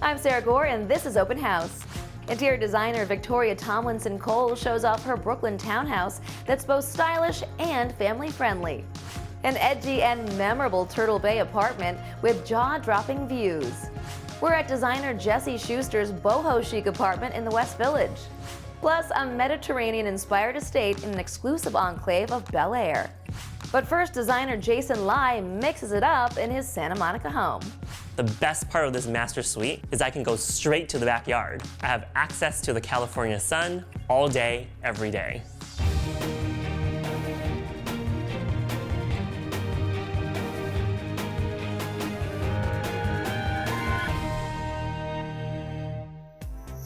I'm Sara Gore, and this is Open House. Interior designer Victoria Tomlinson Cole shows off her Brooklyn townhouse that's both stylish and family-friendly. An edgy and memorable Turtle Bay apartment with jaw-dropping views. We're at designer Jessie Schuster's boho chic apartment in the West Village. Plus, a Mediterranean-inspired estate in an exclusive enclave of Bel Air. But first, designer Jason Lai mixes it up in his Santa Monica home. The best part of this master suite is I can go straight to the backyard. I have access to the California sun all day, every day.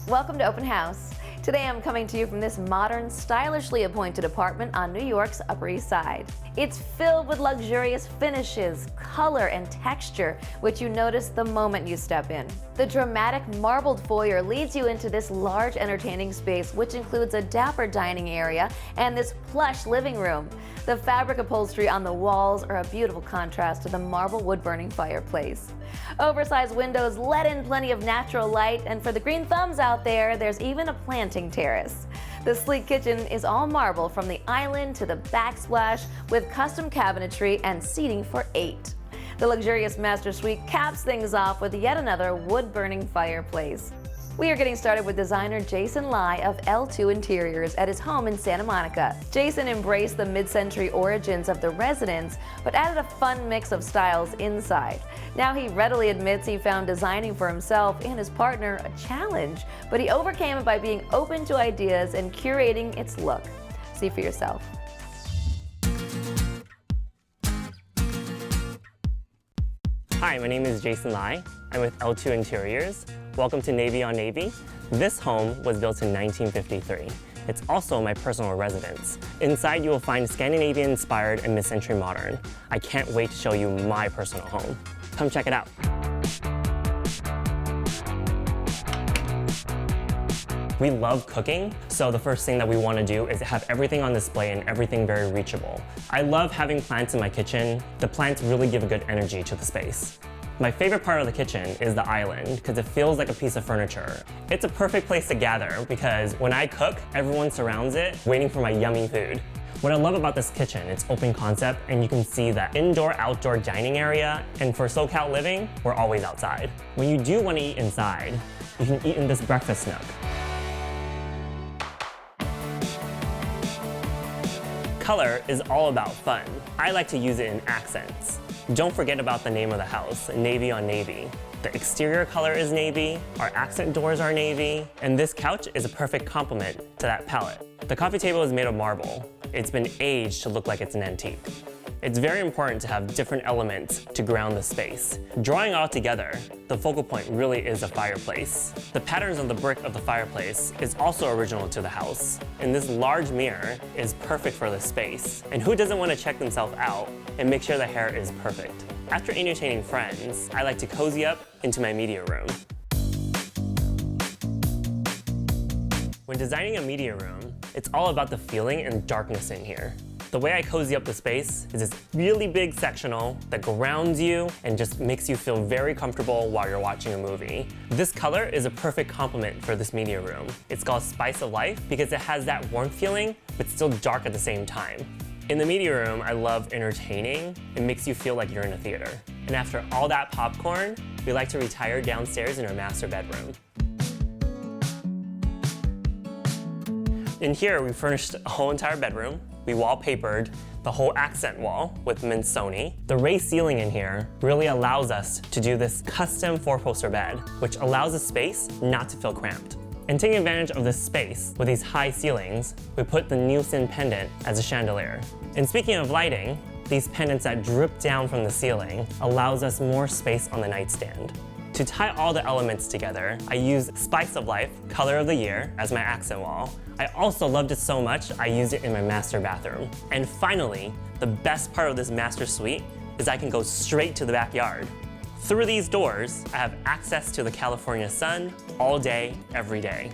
Welcome to Open House. Today I'm coming to you from this modern, stylishly appointed apartment on New York's Upper East Side. It's filled with luxurious finishes, color, and texture, which you notice the moment you step in. The dramatic marbled foyer leads you into this large entertaining space, which includes a dapper dining area and this plush living room. The fabric upholstery on the walls are a beautiful contrast to the marble wood-burning fireplace. Oversized windows let in plenty of natural light, and for the green thumbs out there, there's even a planting terrace. The sleek kitchen is all marble from the island to the backsplash, with custom cabinetry and seating for 8. The luxurious master suite caps things off with yet another wood-burning fireplace. We are getting started with designer Jason Lai of L2 Interiors at his home in Santa Monica. Jason embraced the mid-century origins of the residence, but added a fun mix of styles inside. Now he readily admits he found designing for himself and his partner a challenge, but he overcame it by being open to ideas and curating its look. See for yourself. Hi, my name is Jason Lai. I'm with L2 Interiors. Welcome to Navy on Navy. This home was built in 1953. It's also my personal residence. Inside you will find Scandinavian-inspired and mid-century modern. I can't wait to show you my personal home. Come check it out. We love cooking, so the first thing that we want to do is have everything on display and everything very reachable. I love having plants in my kitchen. The plants really give a good energy to the space. My favorite part of the kitchen is the island because it feels like a piece of furniture. It's a perfect place to gather because when I cook, everyone surrounds it, waiting for my yummy food. What I love about this kitchen, it's open concept and you can see the indoor-outdoor dining area, and for SoCal living, we're always outside. When you do want to eat inside, you can eat in this breakfast nook. Color is all about fun. I like to use it in accents. Don't forget about the name of the house, Navy on Navy. The exterior color is navy, our accent doors are navy, and this couch is a perfect complement to that palette. The coffee table is made of marble. It's been aged to look like it's an antique. It's very important to have different elements to ground the space. Drawing all together, the focal point really is a fireplace. The patterns of the brick of the fireplace is also original to the house. And this large mirror is perfect for the space. And who doesn't want to check themselves out and make sure the hair is perfect? After entertaining friends, I like to cozy up into my media room. When designing a media room, it's all about the feeling and darkness in here. The way I cozy up the space is this really big sectional that grounds you and just makes you feel very comfortable while you're watching a movie. This color is a perfect complement for this media room. It's called Spice of Life because it has that warm feeling, but still dark at the same time. In the media room, I love entertaining. It makes you feel like you're in a theater. And after all that popcorn, we like to retire downstairs in our master bedroom. In here, we furnished a whole entire bedroom. We wallpapered the whole accent wall with Monsoni. The raised ceiling in here really allows us to do this custom 4-poster bed, which allows the space not to feel cramped. And taking advantage of this space with these high ceilings, we put the Newson pendant as a chandelier. And speaking of lighting, these pendants that drip down from the ceiling allows us more space on the nightstand. To tie all the elements together, I used Spice of Life, Color of the Year, as my accent wall. I also loved it so much, I used it in my master bathroom. And finally, the best part of this master suite is I can go straight to the backyard. Through these doors, I have access to the California sun all day, every day.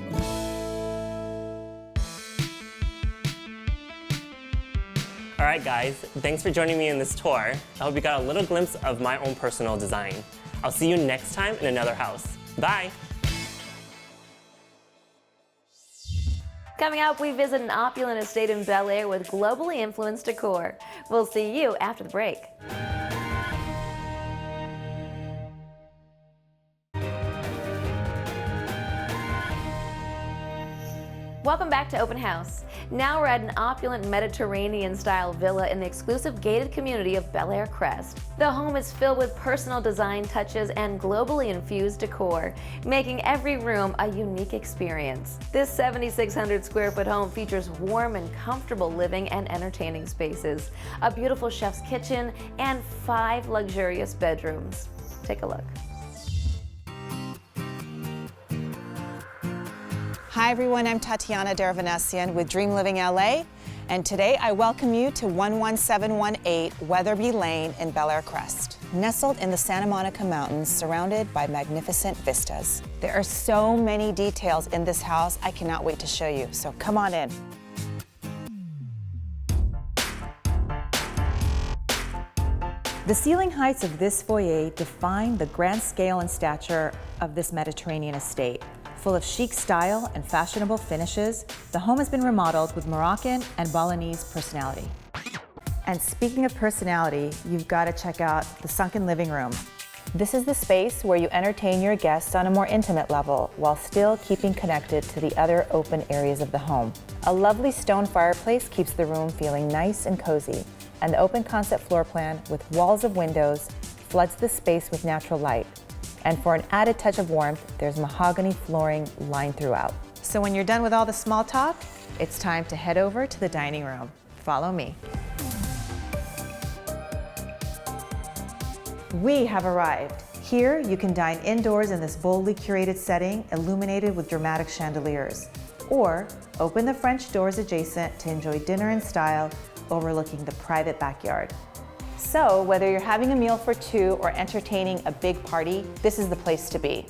All right, guys, thanks for joining me in this tour. I hope you got a little glimpse of my own personal design. I'll see you next time in another house. Bye! Coming up, we visit an opulent estate in Bel Air with globally influenced decor. We'll see you after the break. Welcome back to Open House. Now we're at an opulent Mediterranean-style villa in the exclusive gated community of Bel Air Crest. The home is filled with personal design touches and globally infused decor, making every room a unique experience. This 7,600 square foot home features warm and comfortable living and entertaining spaces, a beautiful chef's kitchen, and 5 luxurious bedrooms. Take a look. Hi everyone, I'm Tatiana Deravanesian with Dream Living LA, and today I welcome you to 11718 Weatherby Lane in Bel Air Crest. Nestled in the Santa Monica Mountains, surrounded by magnificent vistas. There are so many details in this house, I cannot wait to show you, so come on in. The ceiling heights of this foyer define the grand scale and stature of this Mediterranean estate. Full of chic style and fashionable finishes, the home has been remodeled with Moroccan and Balinese personality. And speaking of personality, you've got to check out the Sunken living room. This is the space where you entertain your guests on a more intimate level while still keeping connected to the other open areas of the home. A lovely stone fireplace keeps the room feeling nice and cozy, and the open concept floor plan with walls of windows floods the space with natural light. And for an added touch of warmth, there's mahogany flooring lined throughout. So when you're done with all the small talk, it's time to head over to the dining room. Follow me. We have arrived. Here, you can dine indoors in this boldly curated setting, illuminated with dramatic chandeliers. Or open the French doors adjacent to enjoy dinner in style, overlooking the private backyard. So, whether you're having a meal for 2 or entertaining a big party, this is the place to be.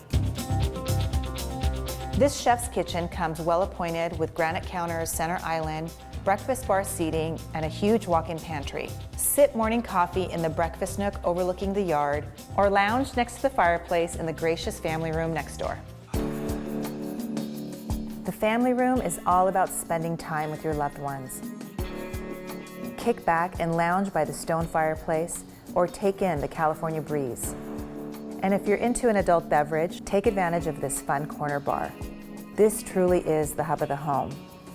This chef's kitchen comes well appointed with granite counters, center island, breakfast bar seating, and a huge walk-in pantry. Sip morning coffee in the breakfast nook overlooking the yard, or lounge next to the fireplace in the gracious family room next door. The family room is all about spending time with your loved ones. Kick back and lounge by the stone fireplace, or take in the California breeze. And if you're into an adult beverage, take advantage of this fun corner bar. This truly is the hub of the home.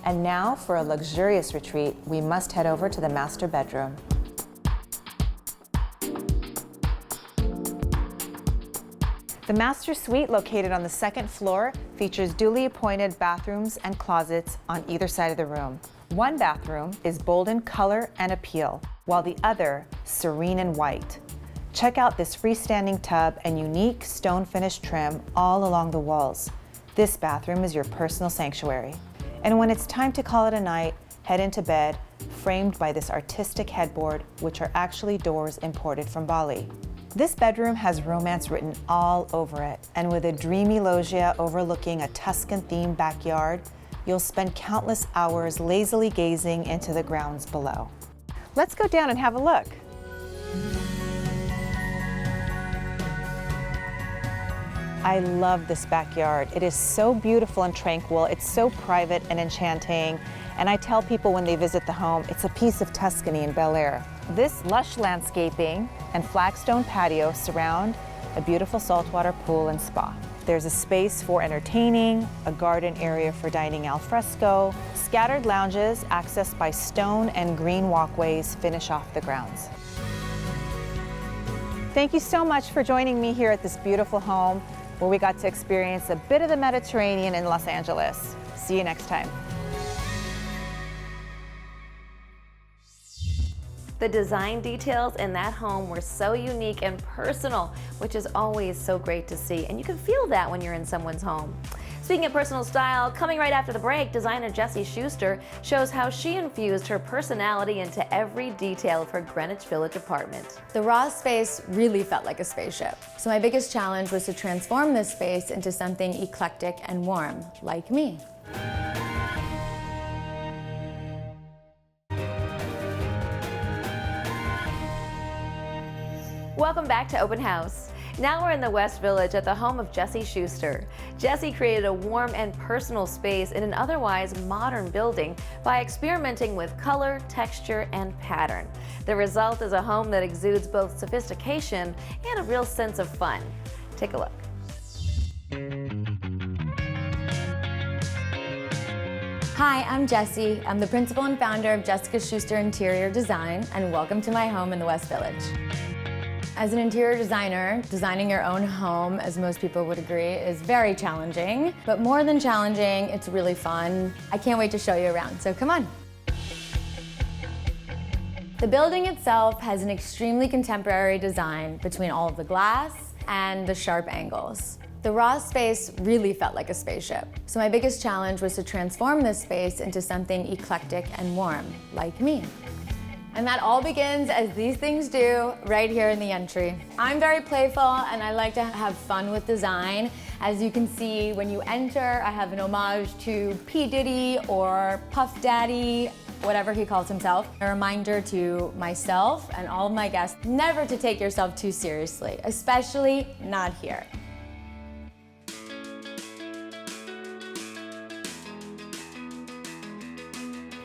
And now, for a luxurious retreat, we must head over to the master bedroom. The master suite, located on the 2nd floor, features duly appointed bathrooms and closets on either side of the room. One bathroom is bold in color and appeal, while the other serene and white. Check out this freestanding tub and unique stone finish trim all along the walls. This bathroom is your personal sanctuary. And when it's time to call it a night, head into bed, framed by this artistic headboard, which are actually doors imported from Bali. This bedroom has romance written all over it, and with a dreamy loggia overlooking a Tuscan-themed backyard, you'll spend countless hours lazily gazing into the grounds below. Let's go down and have a look. I love this backyard. It is so beautiful and tranquil. It's so private and enchanting. And I tell people when they visit the home, it's a piece of Tuscany in Bel Air. This lush landscaping and flagstone patio surround a beautiful saltwater pool and spa. There's a space for entertaining, a garden area for dining al fresco, scattered lounges accessed by stone and green walkways finish off the grounds. Thank you so much for joining me here at this beautiful home where we got to experience a bit of the Mediterranean in Los Angeles. See you next time. The design details in that home were so unique and personal, which is always so great to see, and you can feel that when you're in someone's home. Speaking of personal style, coming right after the break, designer Jessie Schuster shows how she infused her personality into every detail of her Greenwich Village apartment. The raw space really felt like a spaceship. So my biggest challenge was to transform this space into something eclectic and warm, like me. Welcome back to Open House. Now we're in the West Village at the home of Jessie Schuster. Jessie created a warm and personal space in an otherwise modern building by experimenting with color, texture, and pattern. The result is a home that exudes both sophistication and a real sense of fun. Take a look. Hi, I'm Jessie. I'm the principal and founder of Jessica Schuster Interior Design, and welcome to my home in the West Village. As an interior designer, designing your own home, as most people would agree, is very challenging. But more than challenging, it's really fun. I can't wait to show you around, so come on. The building itself has an extremely contemporary design between all of the glass and the sharp angles. The raw space really felt like a spaceship. So my biggest challenge was to transform this space into something eclectic and warm, like me. And that all begins, as these things do, right here in the entry. I'm very playful and I like to have fun with design. As you can see, when you enter, I have an homage to P. Diddy or Puff Daddy, whatever he calls himself. A reminder to myself and all of my guests never to take yourself too seriously, especially not here.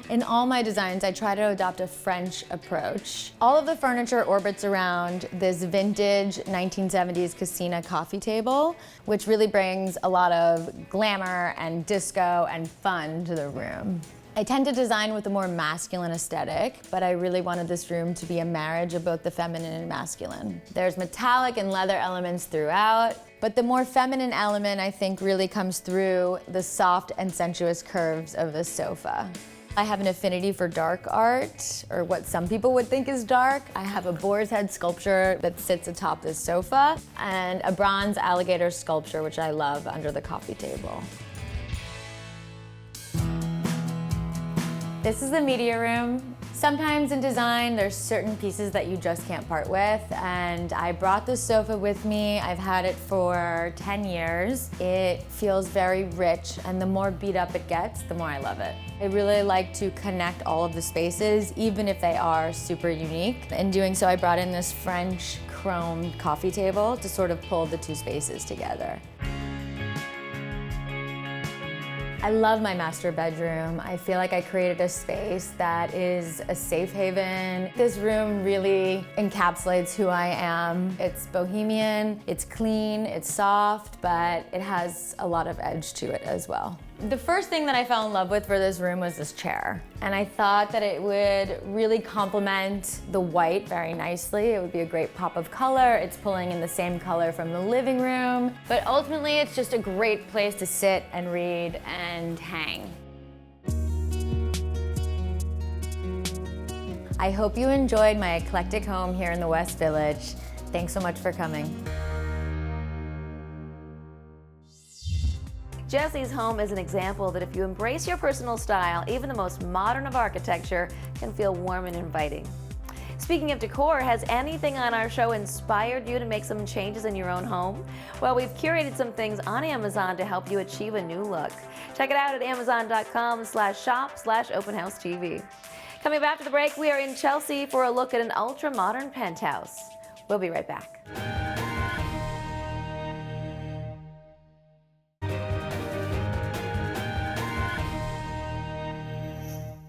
In all my designs, I try to adopt a French approach. All of the furniture orbits around this vintage 1970s Casina coffee table, which really brings a lot of glamour and disco and fun to the room. I tend to design with a more masculine aesthetic, but I really wanted this room to be a marriage of both the feminine and masculine. There's metallic and leather elements throughout, but the more feminine element, I think, really comes through the soft and sensuous curves of the sofa. I have an affinity for dark art, or what some people would think is dark. I have a boar's head sculpture that sits atop this sofa, and a bronze alligator sculpture, which I love, under the coffee table. This is the media room. Sometimes in design, there's certain pieces that you just can't part with, and I brought this sofa with me. I've had it for 10 years. It feels very rich, and the more beat up it gets, the more I love it. I really like to connect all of the spaces, even if they are super unique. In doing so, I brought in this French chrome coffee table to sort of pull the two spaces together. I love my master bedroom. I feel like I created a space that is a safe haven. This room really encapsulates who I am. It's bohemian, it's clean, it's soft, but it has a lot of edge to it as well. The first thing that I fell in love with for this room was this chair. And I thought that it would really complement the white very nicely. It would be a great pop of color. It's pulling in the same color from the living room. But ultimately, it's just a great place to sit and read and hang. I hope you enjoyed my eclectic home here in the West Village. Thanks so much for coming. Jessie's home is an example that if you embrace your personal style, even the most modern of architecture can feel warm and inviting. Speaking of decor, has anything on our show inspired you to make some changes in your own home? Well, we've curated some things on Amazon to help you achieve a new look. Check it out at amazon.com/shop/openhousetv. Coming up after the break, we are in Chelsea for a look at an ultra-modern penthouse. We'll be right back.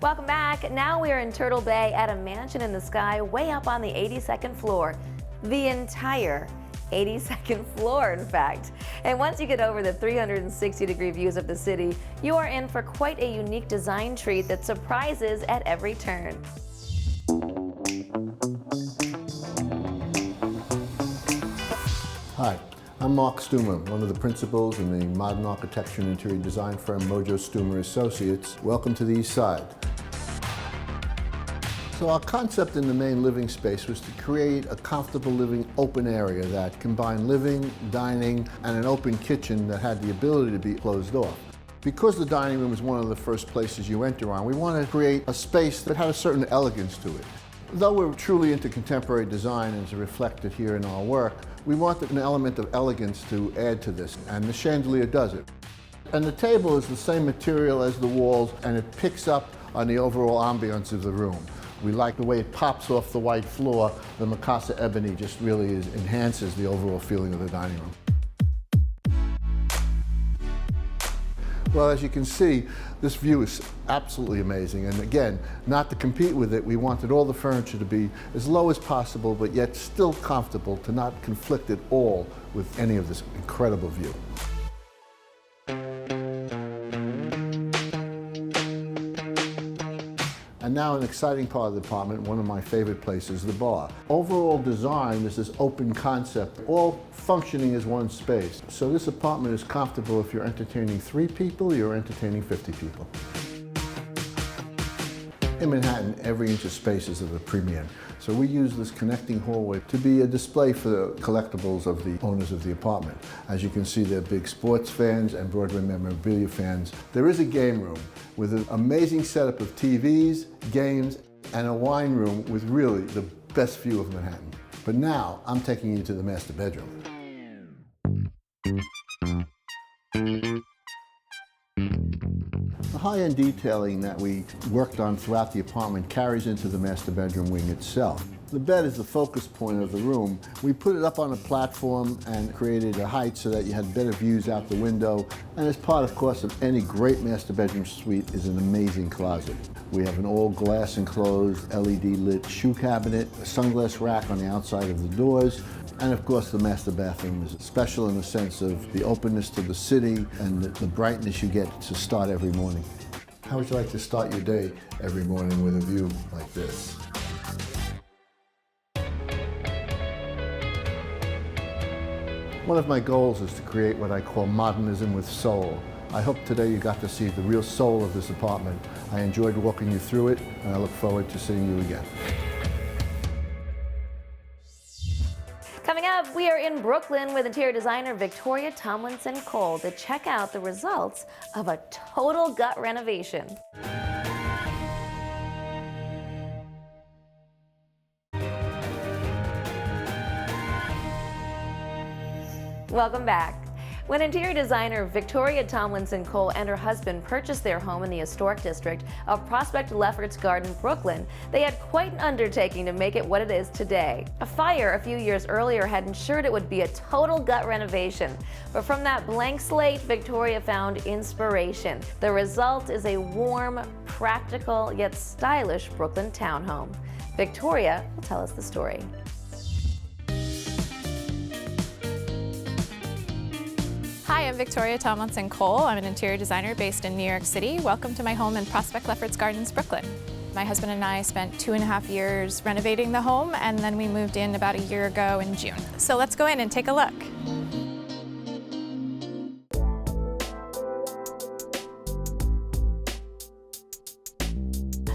Welcome back. Now we are in Turtle Bay at a mansion in the sky way up on the 82nd floor. The entire 82nd floor, in fact. And once you get over the 360-degree views of the city, you are in for quite a unique design treat that surprises at every turn. Hi, I'm Mark Stumer, one of the principals in the modern architecture and interior design firm Mojo Stumer Associates. Welcome to the East Side. So our concept in the main living space was to create a comfortable living open area that combined living, dining, and an open kitchen that had the ability to be closed off. Because the dining room is one of the first places you enter on, we wanted to create a space that had a certain elegance to it. Though we're truly into contemporary design as reflected here in our work, we wanted an element of elegance to add to this, and the chandelier does it. And the table is the same material as the walls, and it picks up on the overall ambiance of the room. We like the way it pops off the white floor. The Mikasa ebony just really enhances the overall feeling of the dining room. Well, as you can see, this view is absolutely amazing. And again, not to compete with it, we wanted all the furniture to be as low as possible, but yet still comfortable, to not conflict at all with any of this incredible view. And now an exciting part of the apartment, one of my favorite places, the bar. Overall design is this open concept, all functioning as one space. So this apartment is comfortable if you're entertaining 3 people, you're entertaining 50 people. In Manhattan, every inch of space is at a premium. So we use this connecting hallway to be a display for the collectibles of the owners of the apartment. As you can see, they're big sports fans and Broadway memorabilia fans. There is a game room with an amazing setup of TVs, games, and a wine room with really the best view of Manhattan. But now, I'm taking you to the master bedroom. The high-end detailing that we worked on throughout the apartment carries into the master bedroom wing itself. The bed is the focus point of the room. We put it up on a platform and created a height so that you had better views out the window. And as part, of course, of any great master bedroom suite is an amazing closet. We have an all-glass enclosed, LED-lit shoe cabinet, a sunglass rack on the outside of the doors, and of course the master bathroom is special in the sense of the openness to the city and the brightness you get to start every morning. How would you like to start your day every morning with a view like this? One of my goals is to create what I call modernism with soul. I hope today you got to see the real soul of this apartment. I enjoyed walking you through it, and I look forward to seeing you again. Coming up, we are in Brooklyn with interior designer Victoria Tomlinson Cole to check out the results of a total gut renovation. Welcome back. When interior designer Victoria Tomlinson Cole and her husband purchased their home in the historic district of Prospect Lefferts Garden, Brooklyn, they had quite an undertaking to make it what it is today. A fire a few years earlier had ensured it would be a total gut renovation. But from that blank slate, Victoria found inspiration. The result is a warm, practical, yet stylish Brooklyn townhome. Victoria will tell us the story. Hi, I'm Victoria Tomlinson Cole. I'm an interior designer based in New York City. Welcome to my home in Prospect Lefferts Gardens, Brooklyn. My husband and I spent 2.5 years renovating the home, and then we moved in about a year ago in June. So let's go in and take a look.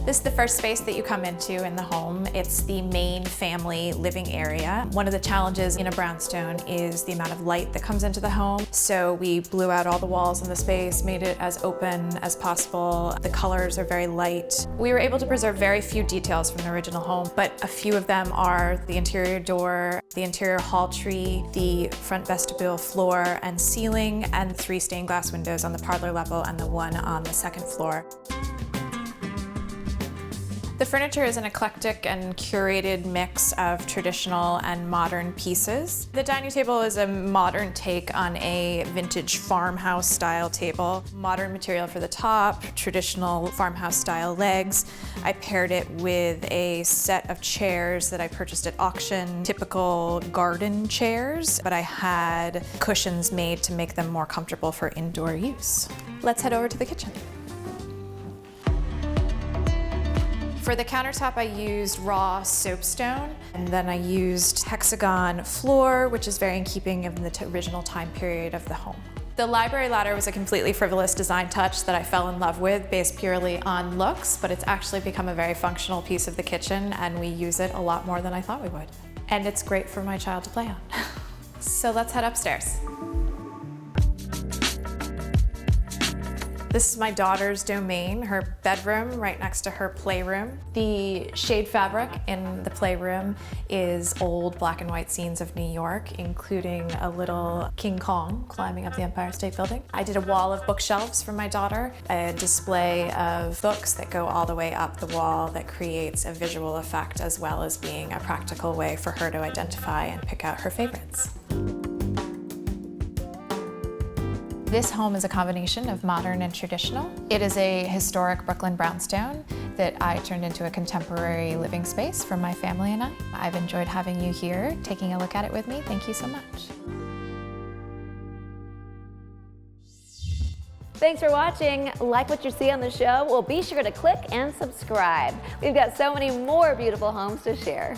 This is the first space that you come into in the home. It's the main family living area. One of the challenges in a brownstone is the amount of light that comes into the home. So we blew out all the walls in the space, made it as open as possible. The colors are very light. We were able to preserve very few details from the original home, but a few of them are the interior door, the interior hall tree, the front vestibule floor and ceiling, and 3 stained glass windows on the parlor level and the one on the second floor. The furniture is an eclectic and curated mix of traditional and modern pieces. The dining table is a modern take on a vintage farmhouse style table. Modern material for the top, traditional farmhouse style legs. I paired it with a set of chairs that I purchased at auction, typical garden chairs, but I had cushions made to make them more comfortable for indoor use. Let's head over to the kitchen. For the countertop, I used raw soapstone, and then I used hexagon floor, which is very in keeping of the original time period of the home. The library ladder was a completely frivolous design touch that I fell in love with based purely on looks, but it's actually become a very functional piece of the kitchen, and we use it a lot more than I thought we would. And it's great for my child to play on. So let's head upstairs. This is my daughter's domain, her bedroom right next to her playroom. The shade fabric in the playroom is old black and white scenes of New York, including a little King Kong climbing up the Empire State Building. I did a wall of bookshelves for my daughter, a display of books that go all the way up the wall that creates a visual effect as well as being a practical way for her to identify and pick out her favorites. This home is a combination of modern and traditional. It is a historic Brooklyn brownstone that I turned into a contemporary living space for my family and I. I've enjoyed having you here, taking a look at it with me. Thank you so much. Thanks for watching. Like what you see on the show? Well, be sure to click and subscribe. We've got so many more beautiful homes to share.